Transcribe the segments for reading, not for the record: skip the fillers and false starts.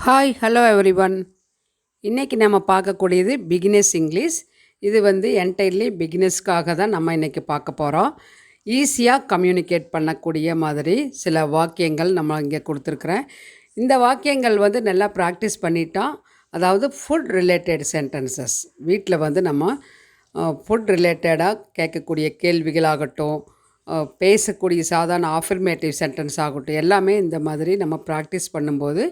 Hi hello everyone. இன்றைக்கி நம்ம பார்க்கக்கூடியது பிகினர்ஸ் இங்கிலீஷ். இது என்டையர்லி பிகினர்ஸ்க்காக தான் நம்ம இன்றைக்கி பார்க்க போகிறோம். ஈஸியாக கம்யூனிகேட் பண்ணக்கூடிய மாதிரி சில வாக்கியங்கள் நம்ம இங்கே கொடுத்துருக்குறேன். இந்த வாக்கியங்கள் நல்லா ப்ராக்டிஸ் பண்ணிட்டோம். அதாவது ஃபுட் ரிலேட்டட் சென்டென்சஸ். வீட்டில் நம்ம ஃபுட் ரிலேட்டடாக கேட்கக்கூடிய கேள்விகளாகட்டும், பேசக்கூடிய சாதாரண ஆஃபர்மேட்டிவ் சென்டென்ஸ் ஆகட்டும், எல்லாமே இந்த மாதிரி நம்ம ப்ராக்டிஸ் பண்ணும்போது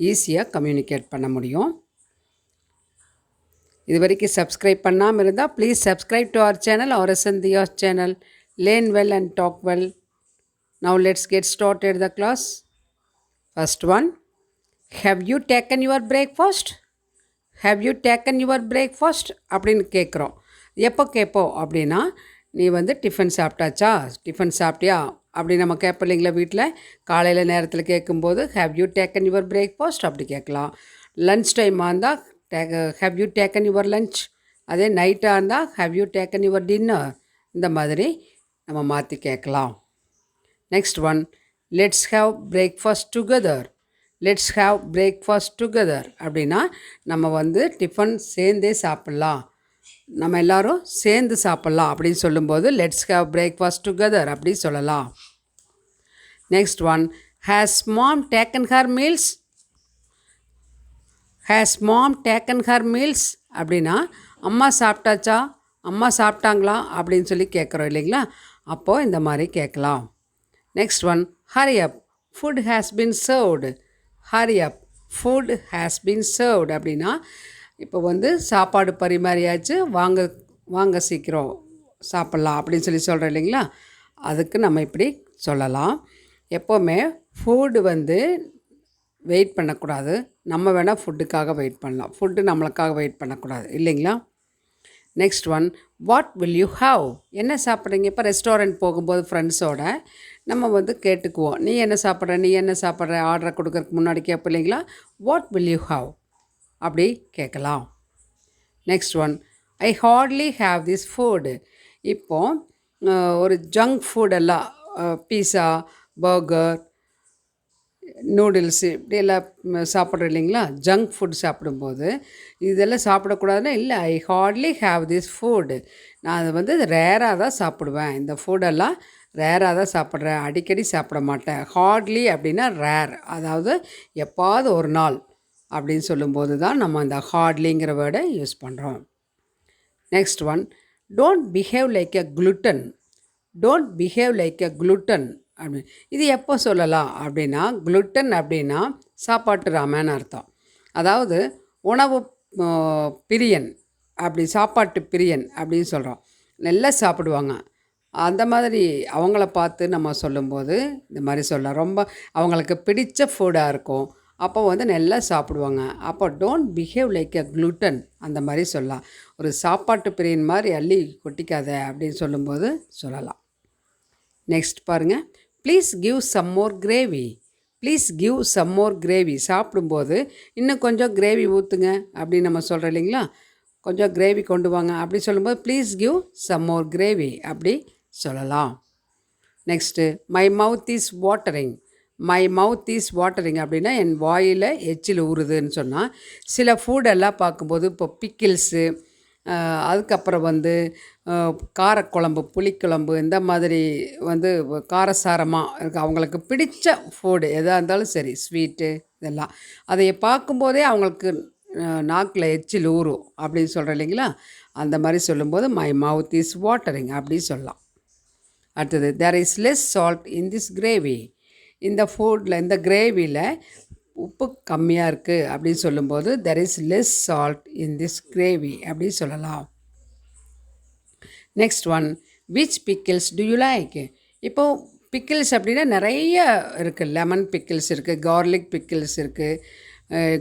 ஈஸியாக கம்யூனிகேட் பண்ண முடியும். இது வரைக்கும் சப்ஸ்கிரைப் பண்ணாமல் இருந்தால் please subscribe to our channel use.This channel. Learn well and talk well. Now let's get started the class. First one, have you taken your breakfast? Have you taken your breakfast அப்படின்னு கேட்குறோம். எப்போ கேட்போம் அப்படின்னா, நீ tiffin சாப்பிட்டாச்சா, tiffin சாப்பிட்டியா அப்படி நம்ம கேட்போம் இல்லைங்களா. வீட்டில் காலையில் நேரத்தில் கேட்கும்போது have you taken your breakfast அப்படி கேட்கலாம். லன்ச் டைமாக இருந்தால் have you taken your lunch. அதே நைட்டாக இருந்தால் have you taken your dinner. இந்த மாதிரி நம்ம மாற்றி கேட்கலாம். Next one, let's have breakfast together. Let's have breakfast together அப்படின்னா நம்ம டிஃபன் சேர்ந்தே சாப்பிட்லாம், நம்ம எல்லோரும் சேர்ந்து சாப்பிட்லாம் அப்படின்னு சொல்லும்போது லெட்ஸ் ஹேவ் பிரேக்ஃபாஸ்ட் டுகெதர் அப்படி சொல்லலாம். Next one, has mom taken her meals? Has mom taken her meals அப்படின்னா அம்மா சாப்பிட்டாச்சா, அம்மா சாப்பிட்டாங்களா அப்படின்னு சொல்லி கேட்குறோம் இல்லைங்களா. அப்போது இந்த மாதிரி கேட்கலாம். Next one, Hari up, food has been served. Hari up, food has been served அப்படின்னா இப்போ சாப்பாடு பரிமாறியாச்சு, வாங்க வாங்க சீக்கிரம் சாப்பிட்லாம் அப்படின்னு சொல்லி சொல்கிறோம் இல்லைங்களா. அதுக்கு நம்ம இப்படி சொல்லலாம். எப்போவுமே ஃபுட்டு வெயிட் பண்ணக்கூடாது. நம்ம வேணால் ஃபுட்டுக்காக வெயிட் பண்ணலாம், ஃபுட்டு நம்மளுக்காக வெயிட் பண்ணக்கூடாது இல்லைங்களா. Next one, what will you have? என்ன சாப்பிட்றீங்க? இப்போ ரெஸ்டாரண்ட் போகும்போது ஃப்ரெண்ட்ஸோட நம்ம கேட்டுக்குவோம், நீ என்ன சாப்பிட்ற, நீ என்ன சாப்பிட்ற, ஆர்டரை கொடுக்கறதுக்கு முன்னாடி கேட்போம் இல்லைங்களா. வாட் வில் யூ ஹாவ் அப்படி கேட்கலாம். Next one, I Hartley have this food. இப்போது ஒரு ஜங்க் ஃபுட்டெல்லாம் பீஸா, பர்கர், நூடுல்ஸு இப்படியெல்லாம் சாப்பிட்றோம் இல்லைங்களா. ஜங்க் ஃபுட் சாப்பிடும்போது இதெல்லாம் சாப்பிடக்கூடாதுன்னா, இல்லை ஐ ஹார்ட்லி ஹாவ் திஸ் ஃபுட், நான் அது ரேராக தான் சாப்பிடுவேன், இந்த ஃபுட்டெல்லாம் ரேராக தான் சாப்பிட்றேன், அடிக்கடி சாப்பிட மாட்டேன். ஹார்ட்லி அப்படின்னா ரேர், அதாவது எப்பாவது ஒரு நாள் அப்படின்னு சொல்லும்போது தான் நம்ம இந்த ஹார்ட்லிங்கிற வேர்டை யூஸ் பண்ணுறோம். Next one, don't behave like a gluten. Don't behave like a gluten அப்படின்னு இது எப்போ சொல்லலாம் அப்படின்னா, குளுட்டன் அப்படின்னா சாப்பாட்டு ராமன்னு அர்த்தம். அதாவது உணவு பிரியன், அப்படி சாப்பாட்டு பிரியன் அப்படின்னு சொல்கிறோம். நல்லா சாப்பிடுவாங்க, அந்த மாதிரி அவங்கள பார்த்து நம்ம சொல்லும்போது இந்த மாதிரி சொல்லலாம். ரொம்ப அவங்களுக்கு பிடித்த ஃபுட்டாக இருக்கும், அப்போ நல்லா சாப்பிடுவாங்க. அப்போ don't behave like a gluten அந்த மாதிரி சொல்லலாம். ஒரு சாப்பாட்டு பிரியன் மாதிரி அள்ளி கொட்டிக்காத அப்படின்னு சொல்லும்போது சொல்லலாம். நெக்ஸ்ட் பாருங்கள், please give some more gravy. Please give some more gravy. சாப்பிடும்போது இன்னும் கொஞ்சம் கிரேவி ஊற்றுங்க அப்படின்னு நம்ம சொல்கிறோம் இல்லைங்களா. கொஞ்சம் கிரேவி கொண்டு வாங்க அப்படி சொல்லும்போது please give some more gravy அப்படி சொல்லலாம். Next, my mouth is watering. My mouth is watering அப்படின்னா என் வாயில் எச்சில் ஊறுதுன்னு சொன்னால், சில ஃபுட்டெல்லாம் பார்க்கும்போது இப்போ பிக்கிள்ஸு, அதுக்கப்புறம் காரக்குழம்பு, புளிக்குழம்பு, இந்த மாதிரி காரசாரமாக இருக்குது, அவங்களுக்கு பிடிச்ச ஃபுட்டு எதாக இருந்தாலும் சரி, ஸ்வீட்டு இதெல்லாம் அதை பார்க்கும்போதே அவங்களுக்கு நாக்கில் எச்சில் ஊறும் அப்படின்னு சொல்கிறேன் இல்லைங்களா. அந்த மாதிரி சொல்லும்போது மை மவுத் இஸ் வாட்டரிங் அப்படி சொல்லலாம். அடுத்தது, there is less salt in this gravy. இந்த ஃபுட்டில், இந்த கிரேவியில் உப்பு கம்மியாக இருக்குது அப்படின்னு சொல்லும்போது there is less salt in this gravy அப்படி சொல்லலாம். Next one, which pickles do you like? இப்போது பிக்கிள்ஸ் அப்படின்னா நிறைய இருக்குது. லெமன் பிக்கிள்ஸ் இருக்குது, கார்லிக் பிக்கிள்ஸ் இருக்குது,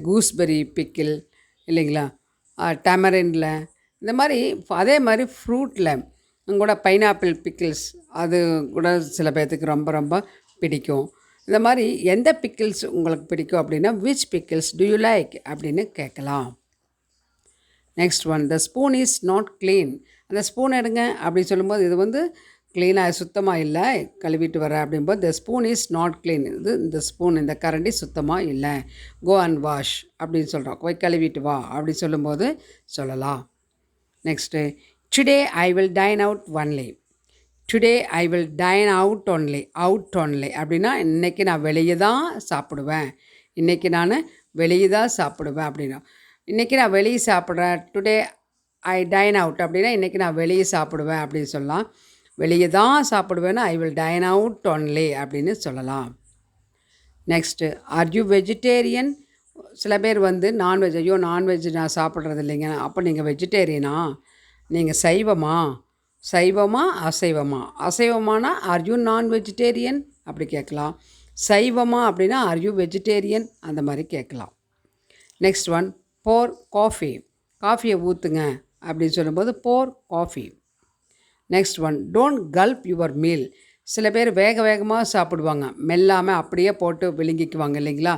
கூஸ்பெரி பிக்கிள் இல்லைங்களா, டமரினில் இந்த மாதிரி. அதே மாதிரி ஃப்ரூட்டில் கூட பைனாப்பிள் பிக்கிள்ஸ், அது கூட சில பேர்த்துக்கு ரொம்ப ரொம்ப பிடிக்கும். இந்த மாதிரி எந்த பிக்கிள்ஸ் உங்களுக்கு பிடிக்கும் அப்படின்னா which pickles do you like அப்படின்னு கேட்கலாம். Next one, the spoon is not clean. அந்த ஸ்பூன் எடுங்க அப்படின்னு சொல்லும்போது இது க்ளீனாக சுத்தமாக இல்லை, கழுவிட்டு வரேன் அப்படிங்கும்போது the spoon is not clean. இந்த ஸ்பூன், இந்த கரண்டி சுத்தமாக இல்லை. கோ அண்ட் வாஷ் அப்படின்னு சொல்கிறோம். போய் கழுவிட்டு வா அப்படி சொல்லும்போது சொல்லலாம். Next, today I will dine out only. Today I will dine out only அப்படின்னா இன்றைக்கி நான் வெளியே தான் சாப்பிடுவேன். இன்றைக்கி நான் வெளியே தான் சாப்பிடுவேன் அப்படின்னா, இன்றைக்கி நான் வெளியே சாப்பிட்றேன். டுடே ஐ டைன் அவுட் அப்படின்னா இன்றைக்கி நான் வெளியே சாப்பிடுவேன் அப்படின்னு சொல்லலாம். வெளியே தான் சாப்பிடுவேன்னா I will dine out only அப்படின்னு சொல்லலாம். Next, are you vegetarian? சில பேர் வந்து நான்வெஜ், ஐயோ நான்வெஜ் நான் சாப்பிட்றது இல்லைங்க. அப்போ நீங்கள் வெஜிடேரியனா? நீங்கள் சைவமா அசைவமா? அசைவமானா ஆர் யூ நான் வெஜிடேரியன் அப்படி கேட்கலாம். சைவமா அப்படின்னா ஆர் யூ வெஜிடேரியன் அந்த மாதிரி கேட்கலாம். Next one, pour coffee. காஃபியை ஊற்றுங்க அப்படின்னு சொல்லும்போது pour coffee. Next one, don't gulp your meal. சில பேர் வேகமாக சாப்பிடுவாங்க, மெல்லாமல் அப்படியே போட்டு விழுங்கிக்குவாங்க இல்லைங்களா?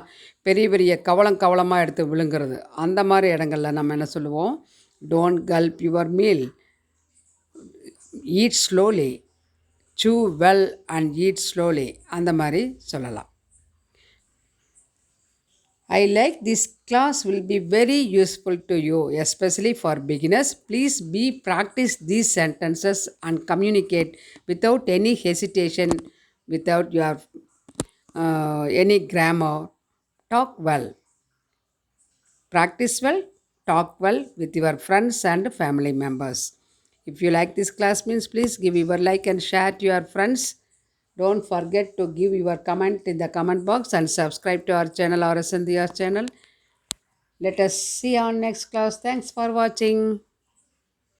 பெரிய பெரிய கவலமாக எடுத்து விழுங்குறது. அந்த மாதிரி இடங்களில் நம்ம என்ன சொல்லுவோம்? Don't gulp your meal, eat slowly, chew well and eat slowly அந்த மாதிரி சொல்லலாம். I like this class will be very useful to you, especially for beginners. Please practice these sentences and communicate without any hesitation, without your any grammar. Talk well. Practice well, talk well with your friends and family members. If you like this class means please give your like and share to your friends. Don't forget to give your comment in the comment box and subscribe to our channel or Sandhya's channel. Let us see on next class. Thanks for watching.